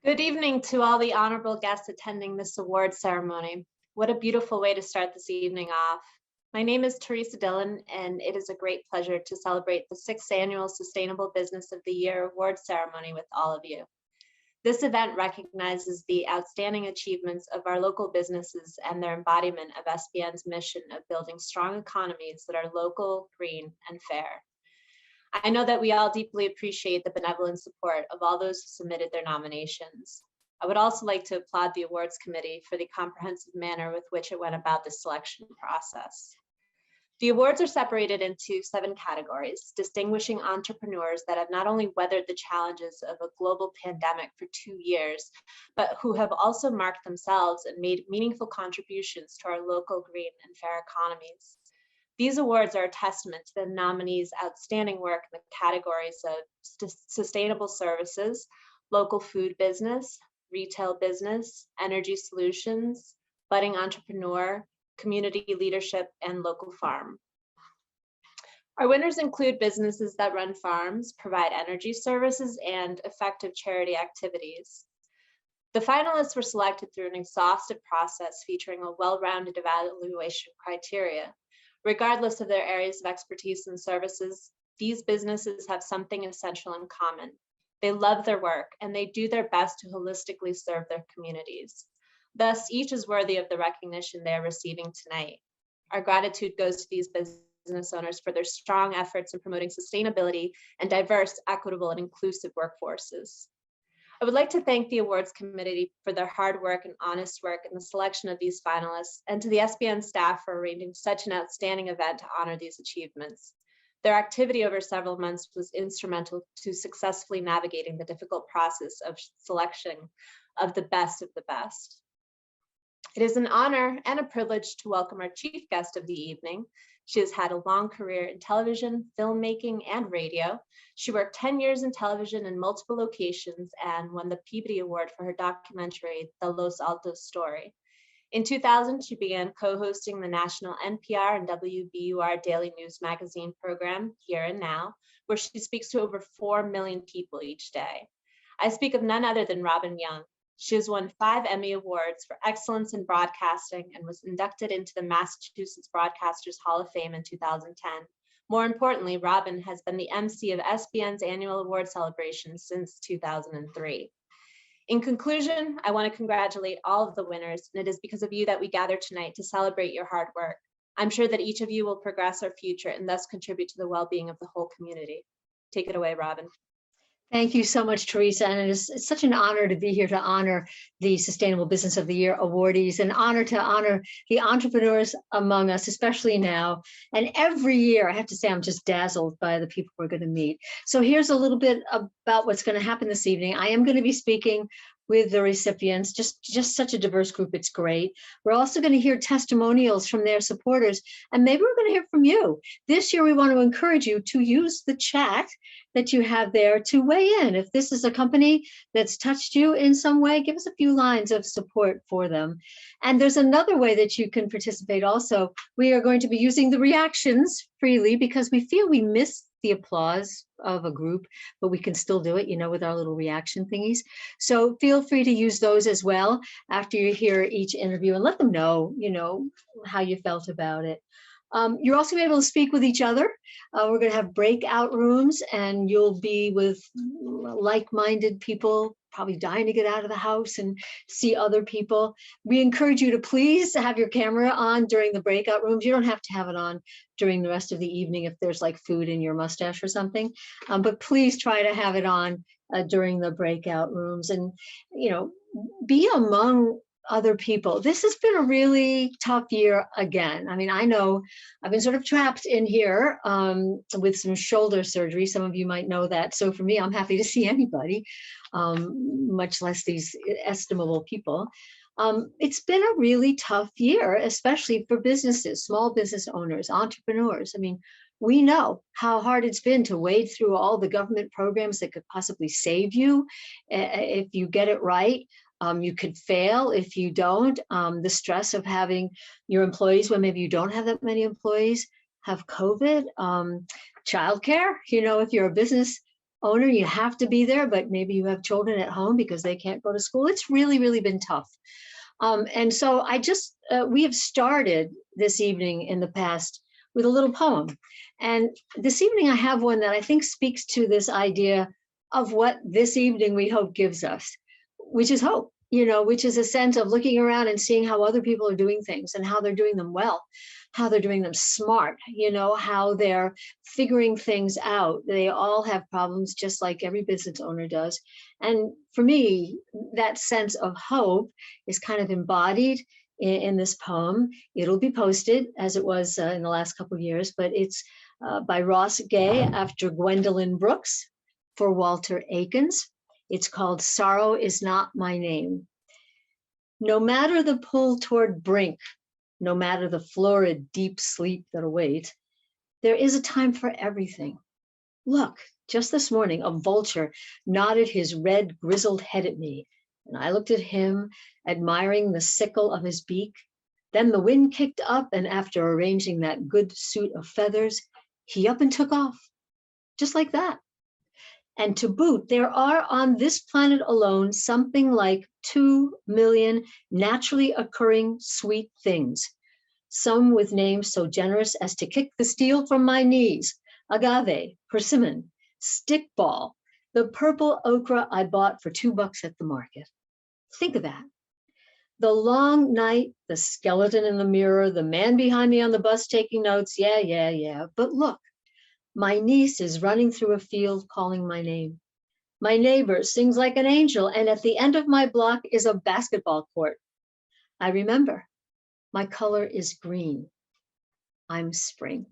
Good evening to all the honorable guests attending this award ceremony. What a beautiful way to start this evening off. My name is Teresa Dillon, and it is a great pleasure to celebrate the 6th Annual Sustainable Business of the Year award ceremony with all of you. This event recognizes the outstanding achievements of our local businesses and their embodiment of SBN's mission of building strong economies that are local, green, and fair. I know that we all deeply appreciate the benevolent support of all those who submitted their nominations. I would also like to applaud the awards committee for the comprehensive manner with which it went about the selection process. The awards are separated into 7 categories, distinguishing entrepreneurs that have not only weathered the challenges of a global pandemic for 2 years, but who have also marked themselves and made meaningful contributions to our local green and fair economies. These awards are a testament to the nominees' outstanding work in the categories of sustainable services, local food business, retail business, energy solutions, budding entrepreneur, community leadership, and local farm. Our winners include businesses that run farms, provide energy services, and effective charity activities. The finalists were selected through an exhaustive process featuring a well-rounded evaluation criteria. Regardless of their areas of expertise and services, these businesses have something essential in common. They love their work and they do their best to holistically serve their communities. Thus, each is worthy of the recognition they are receiving tonight. Our gratitude goes to these business owners for their strong efforts in promoting sustainability and diverse, equitable, and inclusive workforces. I would like to thank the awards committee for their hard work and honest work in the selection of these finalists, and to the SBN staff for arranging such an outstanding event to honor these achievements. Their activity over several months was instrumental to successfully navigating the difficult process of selection of the best of the best. It is an honor and a privilege to welcome our chief guest of the evening. She has had a long career in television, filmmaking, and radio. She worked 10 years in television in multiple locations and won the Peabody Award for her documentary, The Los Altos Story. In 2000, she began co-hosting the national NPR and WBUR daily news magazine program, Here and Now, where she speaks to over 4 million people each day. I speak of none other than Robin Young. She has won 5 Emmy Awards for excellence in broadcasting and was inducted into the Massachusetts Broadcasters Hall of Fame in 2010. More importantly, Robin has been the MC of SBN's annual award celebration since 2003. In conclusion, I want to congratulate all of the winners, and it is because of you that we gather tonight to celebrate your hard work. I'm sure that each of you will progress our future and thus contribute to the well-being of the whole community. Take it away, Robin. Thank you so much, Teresa. And it's such an honor to be here to honor the Sustainable Business of the Year awardees, an honor to honor the entrepreneurs among us, especially now. And every year, I have to say, I'm just dazzled by the people we're going to meet. So here's a little bit about what's going to happen this evening. I am going to be speaking with the recipients, just such a diverse group, it's great. We're also going to hear testimonials from their supporters, and maybe we're going to hear from you. This year, we want to encourage you to use the chat that you have there to weigh in. If this is a company that's touched you in some way, give us a few lines of support for them. And there's another way that you can participate also. We are going to be using the reactions freely because we feel we miss the applause of a group, but we can still do it, with our little reaction thingies. So feel free to use those as well after you hear each interview and let them know, how you felt about it. You're also going to be able to speak with each other. We're going to have breakout rooms and you'll be with like-minded people, probably dying to get out of the house and see other people. We encourage you to please have your camera on during the breakout rooms. You don't have to have it on during the rest of the evening if there's like food in your mustache or something, but please try to have it on during the breakout rooms and, be among other people. This has been a really tough year again. I mean, I know I've been sort of trapped in here with some shoulder surgery. Some of you might know that. So for me, I'm happy to see anybody, much less these estimable people. It's been a really tough year, especially for businesses, small business owners, entrepreneurs. I mean, we know how hard it's been to wade through all the government programs that could possibly save you if you get it right. You could fail if you don't. The stress of having your employees, when maybe you don't have that many employees, have COVID, childcare, if you're a business owner, you have to be there, but maybe you have children at home because they can't go to school. It's really, really been tough. And so we have started this evening in the past with a little poem. And this evening I have one that I think speaks to this idea of what this evening we hope gives us, which is hope, which is a sense of looking around and seeing how other people are doing things and how they're doing them well, how they're doing them smart, how they're figuring things out. They all have problems just like every business owner does. And for me, that sense of hope is kind of embodied in this poem. It'll be posted as it was in the last couple of years, but it's by Ross Gay after Gwendolyn Brooks for Walter Akins. It's called Sorrow Is Not My Name. No matter the pull toward brink, no matter the florid deep sleep that awaits, there is a time for everything. Look, just this morning, a vulture nodded his red grizzled head at me, and I looked at him, admiring the sickle of his beak. Then the wind kicked up, and after arranging that good suit of feathers, he up and took off, just like that. And to boot, there are on this planet alone something like 2 million naturally occurring sweet things, some with names so generous as to kick the steel from my knees: agave, persimmon, stickball, the purple okra I bought for $2 at the market. Think of that. The long night, the skeleton in the mirror, the man behind me on the bus taking notes. Yeah. But look, my niece is running through a field calling my name. My neighbor sings like an angel, and at the end of my block is a basketball court. I remember, my color is green. I'm spring.